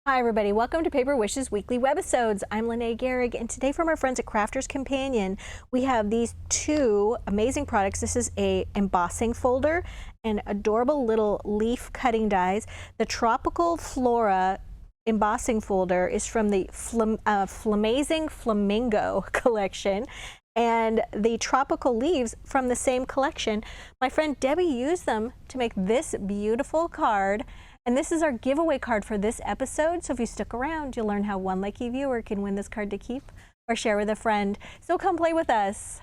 Hi everybody, welcome to Paper Wishes Weekly Webisodes. I'm Lene Gehrig, and today from our friends at Crafters Companion, we have these two amazing products. This is a embossing folder and adorable little leaf cutting dies. The Tropical Flora embossing folder is from the Flamazing Flamingo collection, and the tropical leaves from the same collection. My friend Debbie used them to make this beautiful card. And this is our giveaway card for this episode. So if you stick around, you'll learn how one lucky viewer can win this card to keep or share with a friend. So come play with us.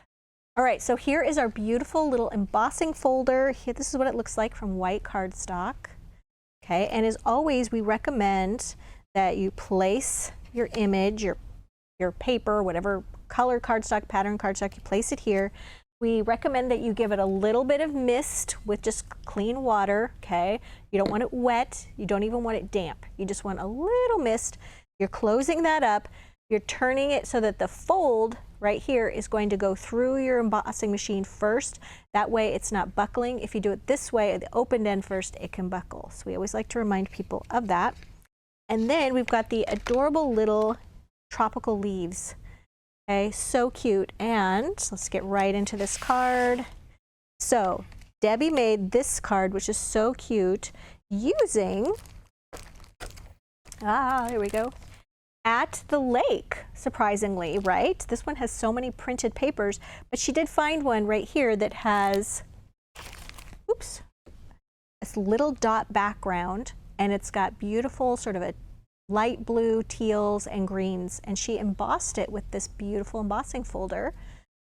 All right, so here is our beautiful little embossing folder. Here, this is what it looks like from white cardstock. Okay, and as always, we recommend that you place your image, your paper, whatever color cardstock, pattern cardstock, you place it here. We recommend that you give it a little bit of mist with just clean water, okay? You don't want it wet. You don't even want it damp. You just want a little mist. You're closing that up. You're turning it so that the fold right here is going to go through your embossing machine first. That way it's not buckling. If you do it this way, at the open end first, it can buckle. So we always like to remind people of that. And then we've got the adorable little tropical leaves. Okay, so cute. And let's get right into this card. So Debbie made this card, which is so cute, using, there we go, At the Lake, surprisingly, right? This one has so many printed papers, but she did find one right here that has, oops, this little dot background, and it's got beautiful sort of a light blue, teals, and greens, and she embossed it with this beautiful embossing folder.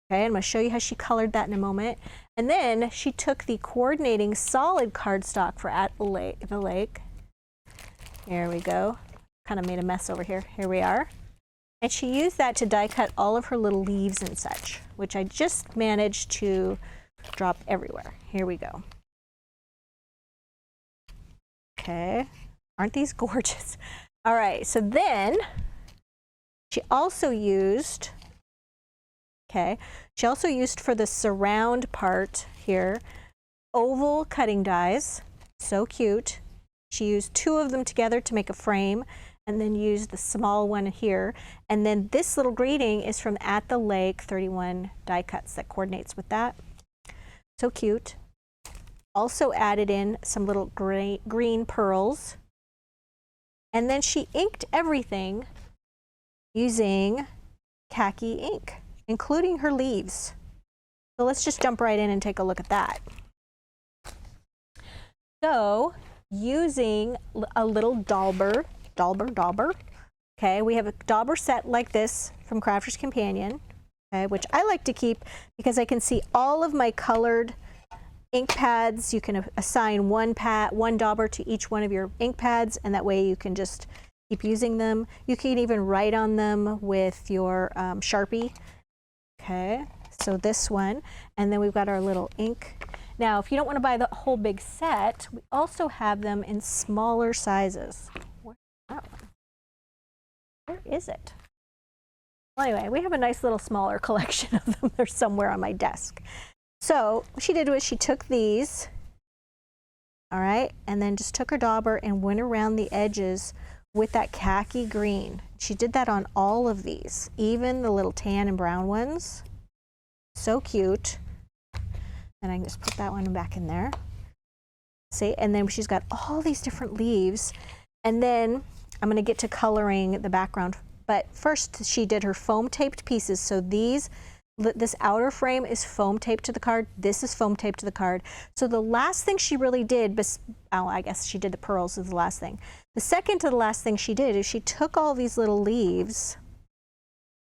Okay, I'm going to show you how she colored that in a moment. And then she took the coordinating solid cardstock for At the Lake. There we go. Kind of made a mess over here. Here we are. And she used that to die cut all of her little leaves and such, which I just managed to drop everywhere. Here we go. Okay, aren't these gorgeous? All right, so then she also used, for the surround part here, oval cutting dies, so cute. She used two of them together to make a frame, and then used the small one here. And then this little greeting is from At the Lake 31 die cuts that coordinates with that. So cute. Also added in some little green pearls. And then she inked everything using khaki ink, including her leaves. So let's just jump right in and take a look at that. So using a little dauber, okay, we have a dauber set like this from Crafters Companion, okay, which I like to keep because I can see all of my colored ink pads. You can assign one dauber to each one of your ink pads, and that way you can just keep using them. You can even write on them with your Sharpie. Okay, so this one, and then we've got our little ink. Now, if you don't want to buy the whole big set, we also have them in smaller sizes. Where's that one? Where is it? Well, anyway, we have a nice little smaller collection of them. They're somewhere on my desk. So what she did was she took these, all right, and then just took her dauber and went around the edges with that khaki green. She did that on all of these, even the little tan and brown ones. So cute. And I can just put that one back in there. See, and then she's got all these different leaves. And then I'm going to get to coloring the background. But first she did her foam taped pieces. So this outer frame is foam taped to the card. This is foam taped to the card. So the last thing she really did, I guess she did the pearls is the last thing. The second to the last thing she did is she took all these little leaves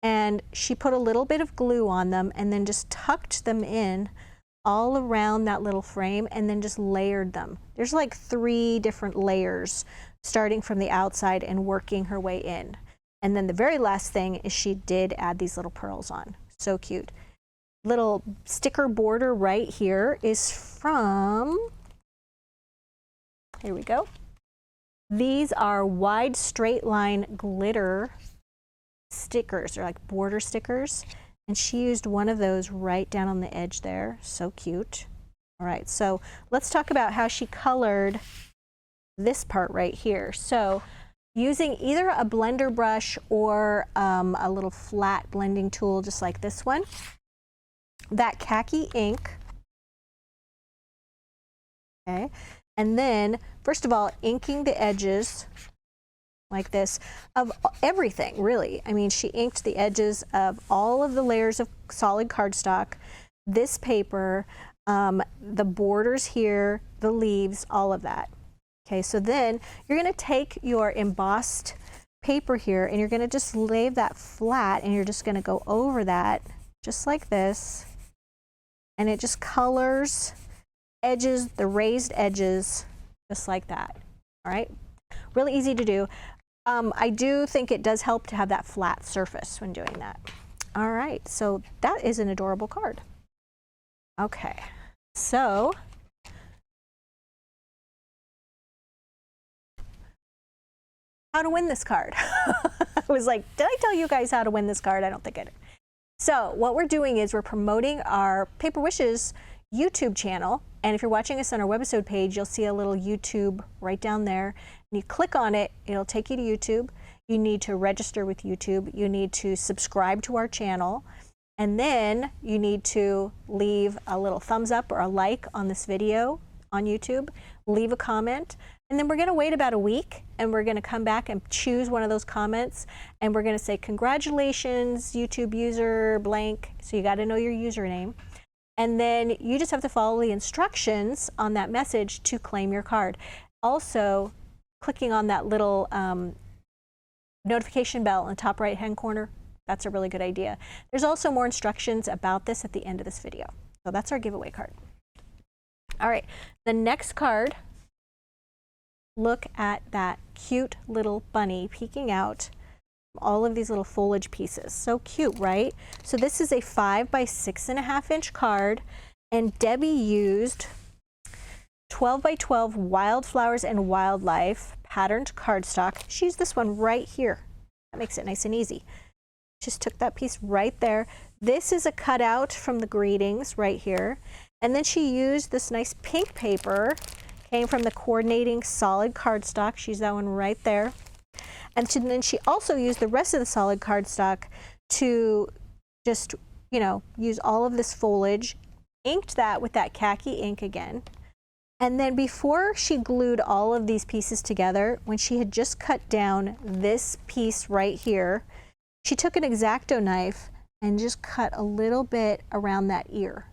and she put a little bit of glue on them and then just tucked them in all around that little frame and then just layered them. There's like 3 different layers starting from the outside and working her way in. And then the very last thing is she did add these little pearls on. So cute. Little sticker border right here is from, here we go. These are wide straight line glitter stickers. They're like border stickers. And she used one of those right down on the edge there. So cute. All right, so let's talk about how she colored this part right here. So using either a blender brush or a little flat blending tool, just like this one, that khaki ink, okay, and then first of all inking the edges like this of everything, really. I mean, she inked the edges of all of the layers of solid cardstock, this paper, the borders here, the leaves, all of that. Okay, so then you're going to take your embossed paper here and you're going to just lay that flat and you're just going to go over that just like this, and it just colors edges, the raised edges, just like that. All right, really easy to do. I do think it does help to have that flat surface when doing that. All right, so that is an adorable card. Okay, so how to win this card. I was like, did I tell you guys how to win this card? I don't think I did. So what we're doing is we're promoting our Paper Wishes YouTube channel. And if you're watching us on our webisode page, you'll see a little YouTube right down there. And you click on it, it'll take you to YouTube. You need to register with YouTube. You need to subscribe to our channel. And then you need to leave a little thumbs up or a like on this video on YouTube. Leave a comment. And then we're going to wait about a week and we're going to come back and choose one of those comments. And we're going to say, congratulations, YouTube user blank. So you got to know your username. And then you just have to follow the instructions on that message to claim your card. Also, clicking on that little notification bell in the top right hand corner, that's a really good idea. There's also more instructions about this at the end of this video. So that's our giveaway card. All right, the next card, look at that cute little bunny peeking out all of these little foliage pieces. So cute, right? So this is a 5 by 6.5 inch card, and Debbie used 12 by 12 wildflowers and wildlife patterned cardstock. She used this one right here. That makes it nice and easy. Just took that piece right there. This is a cutout from the greetings right here. And then she used this nice pink paper, came from the coordinating solid cardstock. She used that one right there. And then she also used the rest of the solid cardstock to just, you know, use all of this foliage, inked that with that khaki ink again. And then before she glued all of these pieces together, when she had just cut down this piece right here, she took an X-Acto knife and just cut a little bit around that ear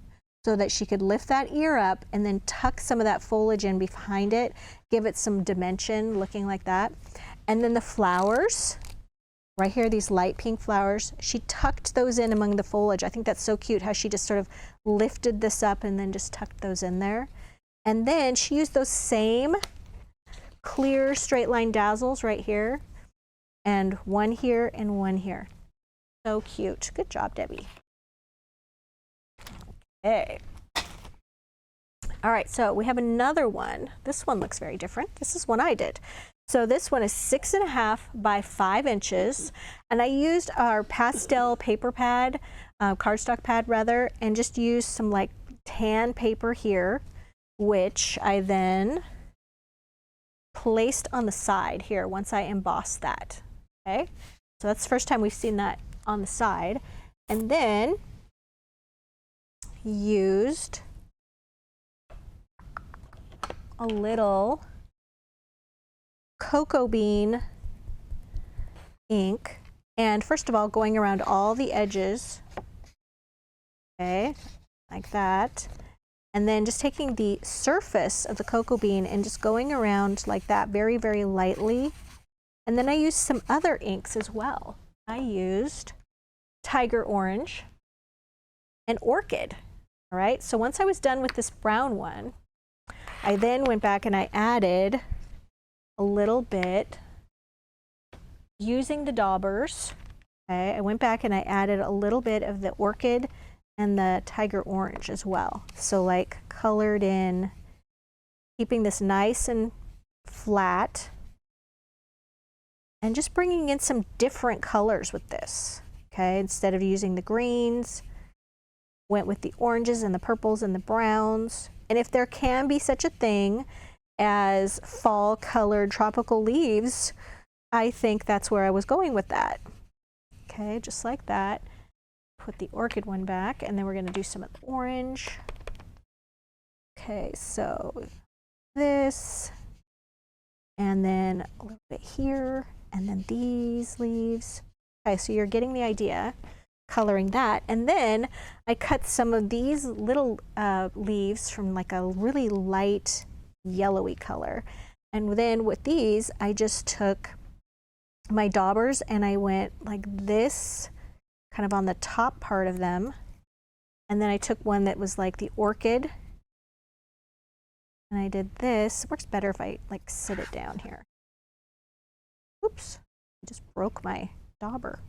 so that she could lift that ear up and then tuck some of that foliage in behind it, give it some dimension looking like that. And then the flowers, right here, these light pink flowers, she tucked those in among the foliage. I think that's so cute how she just sort of lifted this up and then just tucked those in there. And then she used those same clear straight line dazzles right here, and one here and one here. So cute. Good job, Debbie. Okay. All right, so we have another one. This one looks very different. This is one I did. So this one is 6.5 by 5 inches, and I used our pastel paper pad, cardstock pad rather, and just used some like tan paper here, which I then placed on the side here once I embossed that. Okay, so that's the first time we've seen that on the side, and then used a little cocoa bean ink, and first of all going around all the edges, okay, like that, and then just taking the surface of the cocoa bean and just going around like that very, very lightly. And then I used some other inks as well. I used Tiger Orange and Orchid. All right, so once I was done with this brown one, I then went back and I added a little bit using the daubers. Okay, I went back and I added a little bit of the Orchid and the Tiger Orange as well. So like colored in, keeping this nice and flat, and just bringing in some different colors with this. Okay, instead of using the greens, went with the oranges and the purples and the browns. And if there can be such a thing as fall colored tropical leaves, I think that's where I was going with that. Okay, just like that. Put the orchid one back, and then we're going to do some of the orange. Okay, so this, and then a little bit here, and then these leaves. Okay, so you're getting the idea, coloring that. And then I cut some of these little leaves from like a really light yellowy color. And then with these, I just took my daubers and I went like this, kind of on the top part of them. And then I took one that was like the orchid, and I did this. It works better if I like sit it down here. Oops, I just broke my dauber.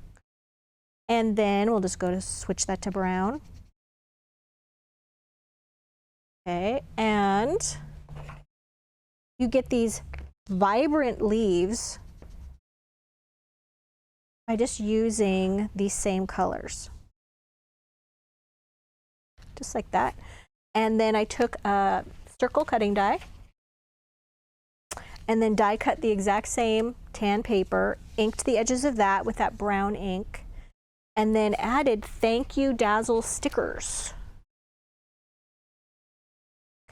And then we'll just go to switch that to brown. Okay, and you get these vibrant leaves by just using these same colors. Just like that. And then I took a circle cutting die and then die cut the exact same tan paper, inked the edges of that with that brown ink, and then added Thank You Dazzle stickers.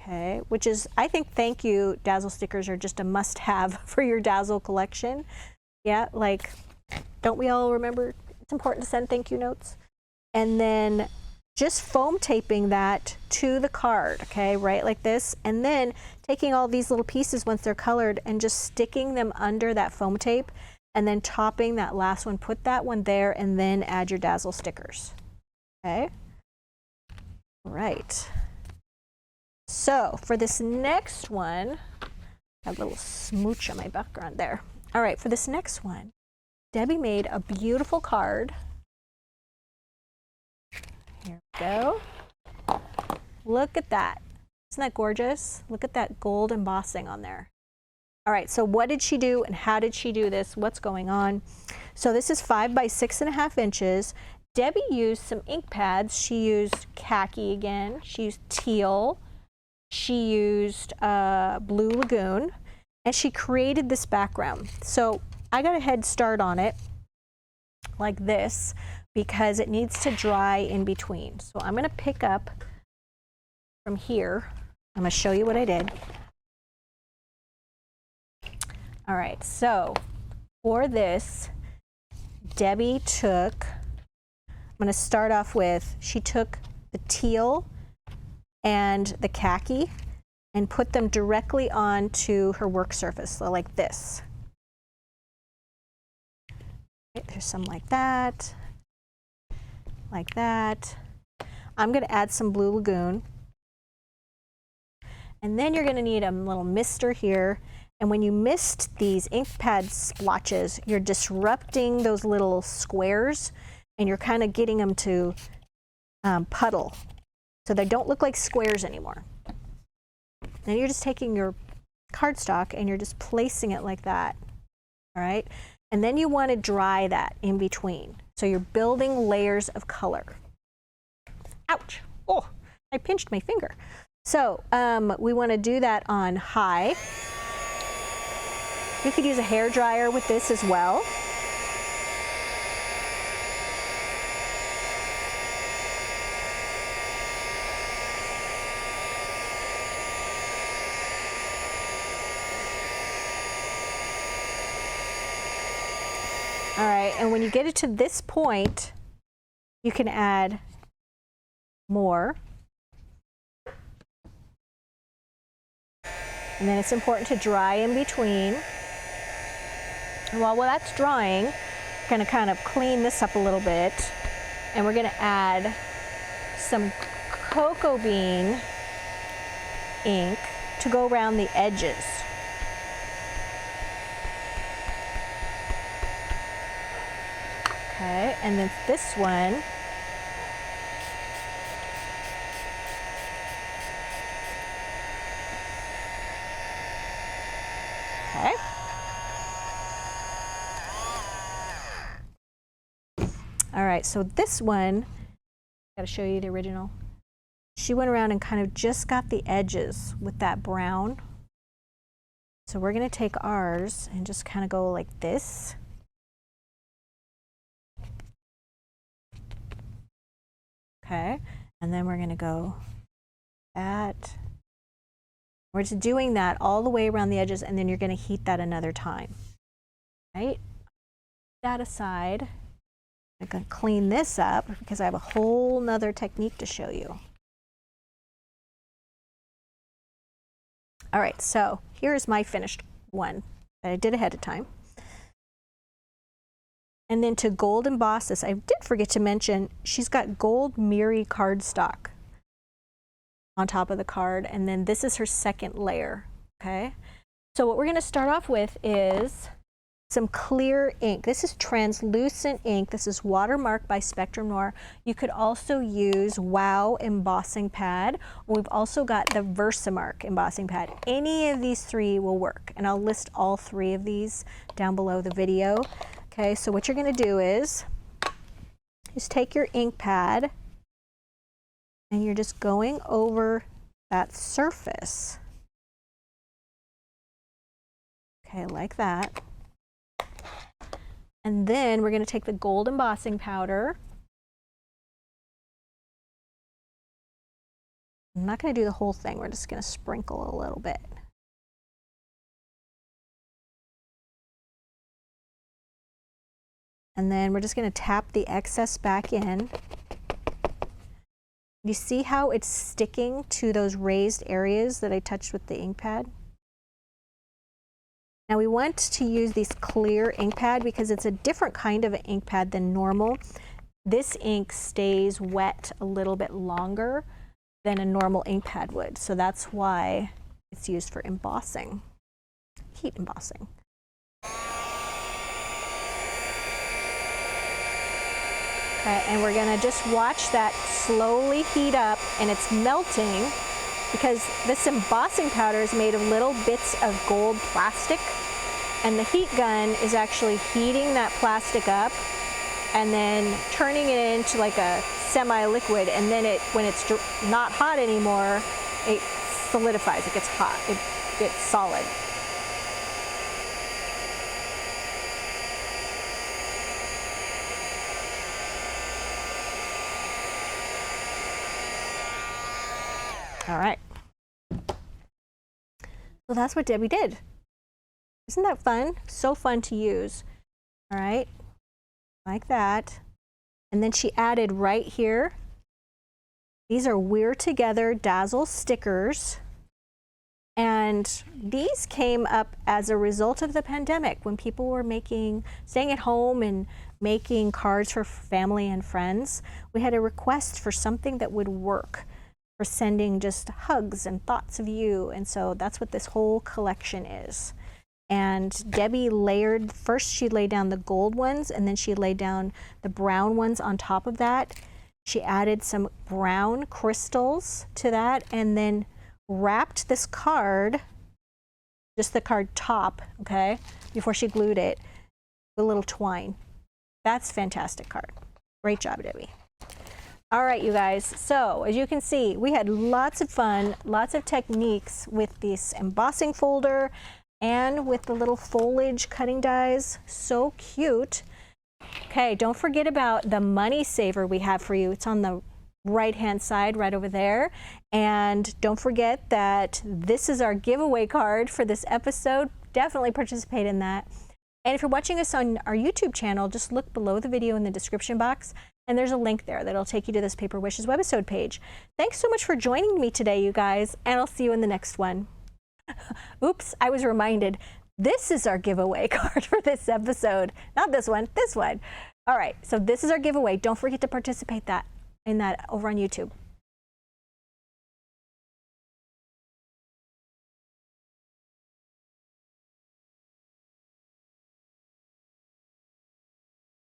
Okay, which is, I think Thank You Dazzle stickers are just a must-have for your Dazzle collection. Yeah, like, don't we all remember it's important to send thank you notes? And then just foam taping that to the card, okay, right like this, and then taking all these little pieces once they're colored and just sticking them under that foam tape, and then topping that last one, put that one there, and then add your Dazzle stickers. Okay, all right. So for this next one, I have a little smooch on my background there. All right, for this next one, Debbie made a beautiful card. Here we go. Look at that. Isn't that gorgeous? Look at that gold embossing on there. All right, so what did she do and how did she do this? What's going on? So this is 5 by 6.5 inches. Debbie used some ink pads. She used khaki again. She used teal. She used Blue Lagoon, and she created this background. So I got a head start on it like this because it needs to dry in between. So I'm going to pick up from here. I'm going to show you what I did. All right, so for this, Debbie took, I'm going to start off with, she took the teal and the khaki and put them directly onto her work surface, so like this. Okay, there's some like that, like that. I'm going to add some Blue Lagoon. And then you're going to need a little mister here. And when you mist these ink pad splotches, you're disrupting those little squares, and you're kind of getting them to puddle. So they don't look like squares anymore. Then you're just taking your cardstock and you're just placing it like that, all right? And then you want to dry that in between. So you're building layers of color. Ouch, oh, I pinched my finger. So we want to do that on high. You could use a hair dryer with this as well. All right, and when you get it to this point, you can add more. And then it's important to dry in between. And while that's drying, we're going to kind of clean this up a little bit, and we're going to add some cocoa bean ink to go around the edges. Okay, and then this one, okay. All right, so this one, I gotta show you the original. She went around and kind of just got the edges with that brown. So we're going to take ours and just kind of go like this. Okay, and then we're going to go that. We're just doing that all the way around the edges, and then you're going to heat that another time. Right? That aside. I'm going to clean this up because I have a whole nother technique to show you. All right, so here's my finished one that I did ahead of time. And then to gold emboss this, I did forget to mention, she's got gold Miri cardstock on top of the card, and then this is her second layer, okay? So what we're gonna start off with is some clear ink. This is translucent ink. This is Watermark by Spectrum Noir. You could also use Wow embossing pad. We've also got the Versamark embossing pad. Any of these three will work, and I'll list all three of these down below the video. Okay, so what you're gonna do is just take your ink pad and you're just going over that surface. Okay, like that. And then we're going to take the gold embossing powder. I'm not going to do the whole thing. We're just going to sprinkle a little bit. And then we're just going to tap the excess back in. You see how it's sticking to those raised areas that I touched with the ink pad? Now we want to use this clear ink pad because it's a different kind of an ink pad than normal. This ink stays wet a little bit longer than a normal ink pad would. So that's why it's used for embossing, heat embossing. Okay, and we're gonna just watch that slowly heat up, and it's melting because this embossing powder is made of little bits of gold plastic, and the heat gun is actually heating that plastic up and then turning it into like a semi-liquid, and then when it's not hot anymore, it solidifies, it gets hot, it gets solid. All right. So that's what Debbie did. Isn't that fun? So fun to use. All right, like that. And then she added right here, these are We're Together Dazzle stickers. And these came up as a result of the pandemic when people were staying at home and making cards for family and friends. We had a request for something that would work for sending just hugs and thoughts of you. And so that's what this whole collection is. And Debbie layered, first she laid down the gold ones, and then she laid down the brown ones on top of that. She added some brown crystals to that, and then wrapped this card, just the card top, okay, before she glued it, with a little twine. That's fantastic card. Great job, Debbie. All right, you guys, so as you can see, we had lots of fun, lots of techniques with this embossing folder and with the little foliage cutting dies. So cute. Okay, don't forget about the money saver we have for you. It's on the right-hand side right over there. And don't forget that this is our giveaway card for this episode. Definitely participate in that. And if you're watching us on our YouTube channel, just look below the video in the description box, and there's a link there that'll take you to this Paper Wishes webisode page. Thanks so much for joining me today, you guys, and I'll see you in the next one. Oops, I was reminded, this is our giveaway card for this episode. Not this one, this one. All right, so this is our giveaway. Don't forget to participate in that over on YouTube.